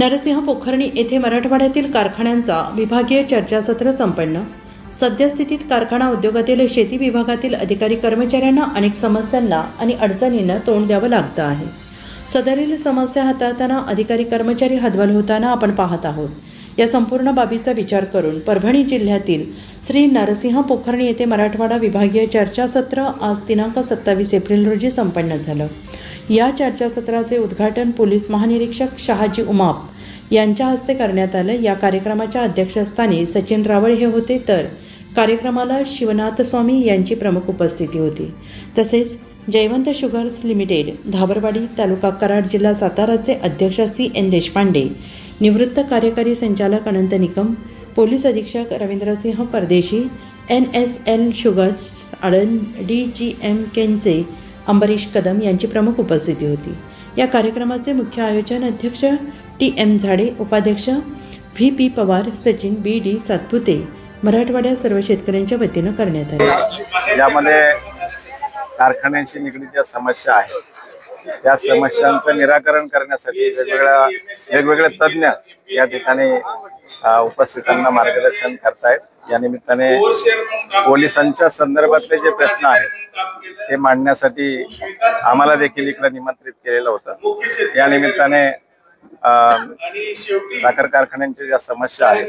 नरसिंह पोखर्णी येथे मराठवाड्यातील कारखान्यांचा विभागीय चर्चासत्र संपन्न। सद्यस्थितीत कारखाना उद्योगातील शेती विभागातील अधिकारी कर्मचाऱ्यांना अनेक समस्यांना आणि अडचणींना तोंड द्यावं लागतं आहे। सदरील समस्या हाताळताना अधिकारी कर्मचारी हतबल होताना आपण पाहत आहोत। या संपूर्ण बाबीचा विचार करून परभणी जिल्ह्यातील श्री नरसिंह पोखर्णी येथे मराठवाडा विभागीय चर्चासत्र आज दिनांक 27 एप्रिल रोजी संपन्न झालं। या चर्चासत्राचे उद्घाटन पोलीस महानिरीक्षक शहाजी उमाप यांच्या हस्ते करण्यात आलं। या कार्यक्रमाच्या अध्यक्षस्थानी सचिन रावळ हे होते, तर कार्यक्रमाला शिवनाथ स्वामी यांची प्रमुख उपस्थिती होती। तसेच जयवंत शुगर्स लिमिटेड धाबरवाडी तालुका कराड जिल्हा साताराचे अध्यक्ष CN देशपांडे, निवृत्त कार्यकारी संचालक अनंत निकम, पोलीस अधीक्षक Ravindrasingh Pardeshi, NSL sugars Aland DGM Kenche Ambarish Kadam यांची प्रमुख उपस्थिती होती। या कार्यक्रमाचे मुख्य आयोजन अध्यक्ष TM झाडे, उपाध्यक्ष VP पवार, सचिन BD सातपुते मराठवाड्यात सर्व शेतकऱ्यांच्या वतीनं करण्यात आले। यामध्ये कारखान्यांशी निगडीत ज्या समस्या आहेत त्या समस्यांचं निराकरण करण्यासाठी वेगवेगळे तज्ञ या ठिकाणी उपस्थितांना मार्गदर्शन करतायत। या निमित्ताने पोलिसांच्या संदर्भातले जे प्रश्न आहेत ते मांडण्यासाठी आम्हाला देखील इकडे निमंत्रित केलेलं होतं। या निमित्ताने साखर कारखान्यांच्या ज्या समस्या आहेत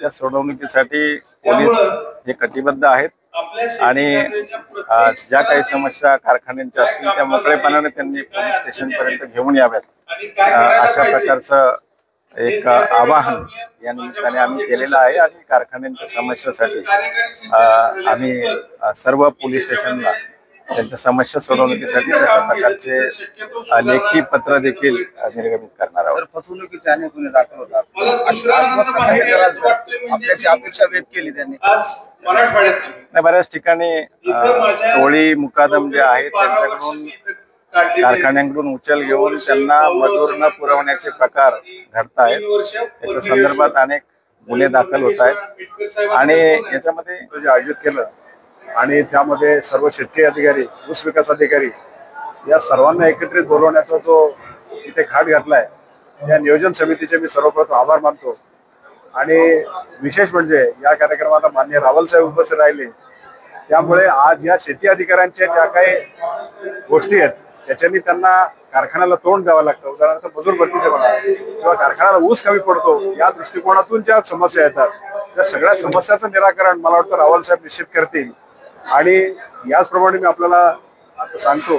त्या सोडवणुकीसाठी पोलीस हे कटिबद्ध आहेत आणि ज्या काही समस्या कारखान्यांच्या असतील त्या मोकळेपणाने त्यांनी पोलीस स्टेशन पर्यंत घेऊन याव्यात अशा प्रकारचं एक आवाहन या निमित्ताने आम्ही केलेलं आहे। आणि कारखान्यांच्या समस्यासाठी आम्ही सर्व पोलीस स्टेशनला त्यांच्या समस्या सोडवणुकीसाठी अशा प्रकारचे लेखी पत्र देखील निर्गमित करणार आहोत। फसवणुकीचे अनेक गुन्हे दाखल होतात, आपल्याची अपेक्षा व्यक्त केली त्यांनी। बऱ्याच ठिकाणी टोळी मुकादम जे आहेत त्यांच्याकडून कारखान्यांकडून उचल घेऊन त्यांना मजूर न पुरवण्याचे प्रकार घडत आहेत। याच्या संदर्भात अनेक गुन्हे दाखल होत आहेत आणि याच्यामध्ये जे आयोजित केलं आणि त्यामध्ये सर्व शेतकरी अधिकारी, ऊस विकास अधिकारी या सर्वांना एकत्रित बोलवण्याचा जो इथे खाट घातलाय त्या नियोजन समितीचे मी सर्वप्रथम आभार मानतो। आणि विशेष म्हणजे या कार्यक्रमाला माननीय रावल साहेब उपस्थित राहिले, त्यामुळे आज या शेती अधिकाऱ्यांच्या ज्या काही गोष्टी आहेत त्याच्यानी त्यांना कारखान्याला तोंड द्यावं लागतं। उदाहरणार्थ मजूर भरतीचे म्हणा किंवा कारखान्याला ऊस कमी पडतो या दृष्टिकोनातून ज्या समस्या येतात त्या सगळ्या समस्याचं निराकरण मला वाटतं रावल साहेब निश्चित करतील। आणि याचप्रमाणे मी आपल्याला आता सांगतो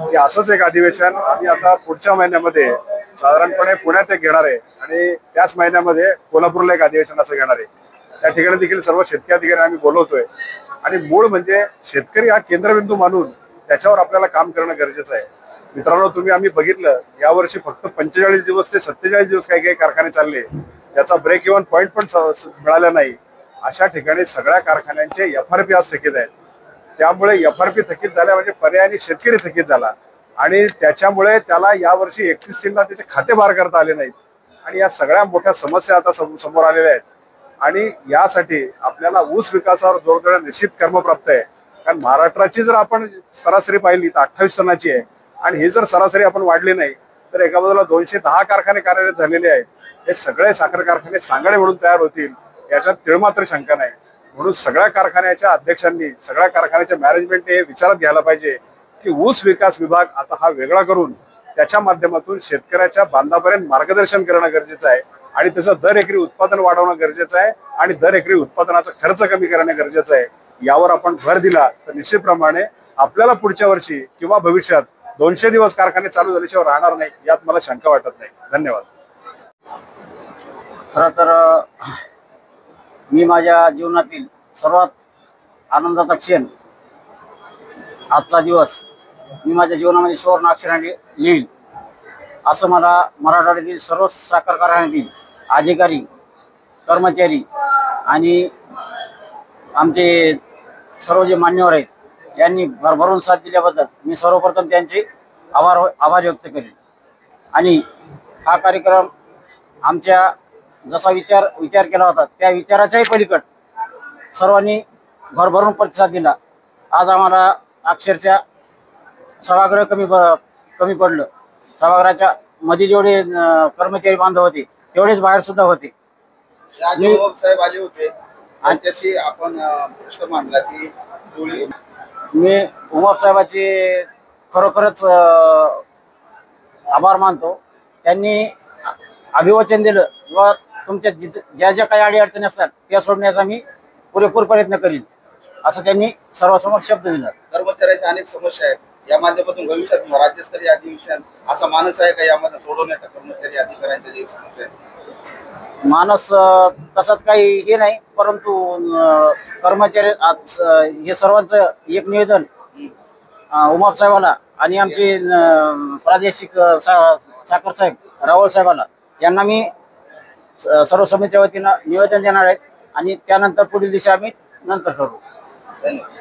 की असंच एक अधिवेशन आम्ही आता पुढच्या महिन्यामध्ये साधारणपणे पुण्यात एक घेणार आहे आणि त्याच महिन्यामध्ये कोल्हापूरला एक अधिवेशन असं घेणार आहे। त्या ठिकाणी देखील सर्व शेतकरी अधिकारी आम्ही बोलवतोय आणि मूळ म्हणजे शेतकरी हा केंद्रबिंदू मानून त्याच्यावर आपल्याला काम करणं गरजेचं आहे। मित्रांनो, आम्ही बघितलं यावर्षी फक्त 45 दिवस ते 47 दिवस काही काही कारखाने चालले, त्याचा ब्रेक इव्हन पॉईंट पण मिळाला नाही। अशा ठिकाणी सगळ्या कारखान्यांचे FRP आज थकीत आहेत। त्यामुळे FRP थकीत झाल्या म्हणजे पर्यायाने शेतकरी थकीत झाला आणि त्याच्यामुळे त्याला यावर्षी 31/3ला त्याचे खाते बाहेर करता आले नाहीत आणि या सगळ्या मोठ्या समस्या आता समोर आलेल्या आहेत। आणि यासाठी आपल्याला ऊस विकासावर जोर देणं निश्चित कर्मप्राप्त आहे। कारण महाराष्ट्राची जर आपण सरासरी पाहिली तर 28 टनाची आहे आणि ही जर सरासरी आपण वाढली नाही तर एका बाजूला 210 कारखाने कार्यरत झालेले आहेत। हे सगळे साखर कारखाने सांगाडे म्हणून तयार होतील याच्यात तिळमात्र शंका नाही। म्हणून सगळ्या कारखान्याच्या अध्यक्षांनी, सगळ्या कारखान्याच्या मॅनेजमेंटने हे विचारात घ्यायला पाहिजे की ऊस विकास विभाग आता हा वेगळा करून त्याच्या माध्यमातून शेतकऱ्याच्या बांधापर्यंत मार्गदर्शन करणं गरजेचं आहे आणि त्याचं दर एकरी उत्पादन वाढवणं गरजेचं आहे आणि दर एकरी उत्पादनाचा खर्च कमी करणं गरजेचं आहे। यावर आपण भर दिला तर निश्चितप्रमाणे आपल्याला पुढच्या वर्षी किंवा भविष्यात 200 दिवस कारखाने चालू झाल्याशिवाय राहणार नाही यात मला शंका वाटत नाही। धन्यवाद। खरं तर मी माझ्या जीवनातील सर्वात आनंदाचा क्षण आजचा दिवस मी माझ्या जीवनामध्ये सुवर्ण अक्षराने लिहिल असं मला मराठवाड्यातील सर्व साखर कारखान्यातील अधिकारी, कर्मचारी आणि आमचे सर्व जे मान्यवर आहेत यांनी भरभरून साथ दिल्याबद्दल मी सर्वप्रथम त्यांचे आभार व्यक्त करेन। आणि हा कार्यक्रम आमच्या जसा विचार केला होता त्या विचाराच्याही पलीकड सर्वांनी भरभरून प्रतिसाद दिला। आज आम्हाला अक्षरशः सभागृह कमी पडलं। सभागृहाच्या मध्ये जेवढे कर्मचारी बांधव होते तेवढेच बाहेर सुद्धा होते. साहेब आले होते आणि त्याशी आपण प्रश्न मांडला की मी उमाप साहेबाचे खरोखरच आभार मानतो. त्यांनी अभिवचन दिलं व तुमच्या ज्या ज्या काही अडीअडचणी असतात त्या सोडण्याचा मी पुरेपूर प्रयत्न करीन असं त्यांनी सर्वांसमोर शब्द दिला. कर्मचाऱ्यांच्या अनेक समस्या आहेत, या माध्यमातून भविष्यात राज्यस्तरीय अधिवेशन असा मानस आहे का यामध्ये सोडवण्याचा कर्मचारी अधिकाऱ्यांच्या जे समस्या आहेत? मानस तसंच काही हे नाही, परंतु कर्मचारी हे सर्वांचं एक निवेदन उमाप साहेबाला आणि आमचे प्रादेशिक साखर साहेब रावळ साहेबाला यांना मी सर्व समितीच्या वतीनं निवेदन देणार आहेत आणि त्यानंतर पुढील दिशा आम्ही नंतर करू. धन्यवाद.